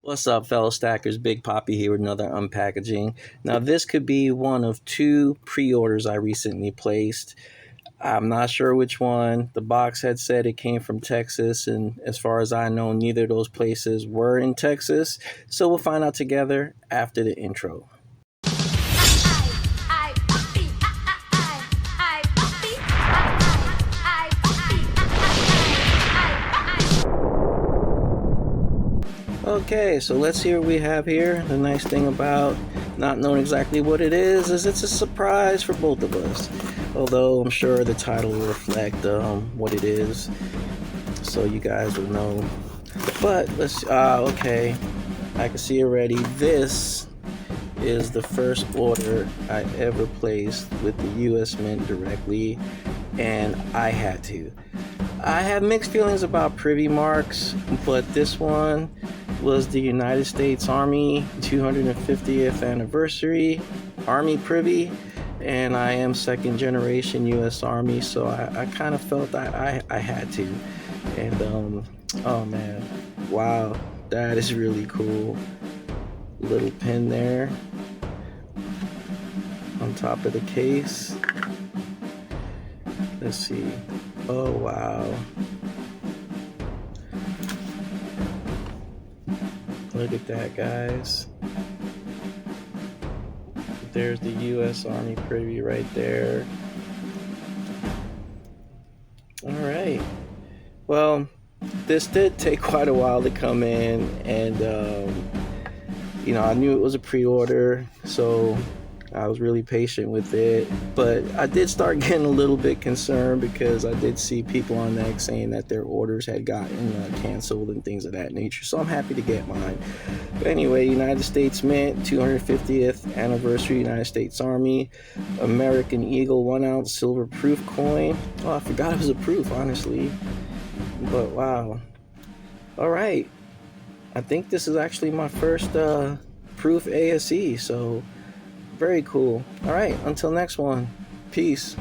What's up, fellow stackers? Big Poppy here with another unpackaging. Now, this could be one of two pre-orders I recently placed. I'm not sure which one. The box had said it came from Texas, and as far as I know, neither of those places were in Texas. So we'll find out together after the intro. Okay, so let's see what we have here. The nice thing about not knowing exactly what it is it's a surprise for both of us. Although I'm sure the title will reflect what it is, so you guys will know. But let's, okay, I can see already. This is the first order I ever placed with the U.S. Mint directly, and I had to. I have mixed feelings about privy marks, but this one was the United States Army 250th anniversary Army privy, and I am second generation U.S. Army, so I kind of felt I had to. And oh man, wow, that is really cool. Little pin there on top of the case. Let's see. Oh wow, look at that, guys. There's the U.S. Army privy right there. All right. Well, this did take quite a while to come in, and I knew it was a pre-order, so I was really patient with it. But I did start getting a little bit concerned because I did see people on X saying that their orders had gotten canceled and things of that nature. So I'm happy to get mine. But anyway, United States Mint, 250th anniversary United States Army, American Eagle 1 ounce silver proof coin. Oh, I forgot it was a proof, honestly. But wow. All right. I think this is actually my first proof ASE, so very cool. All right, until next one. Peace.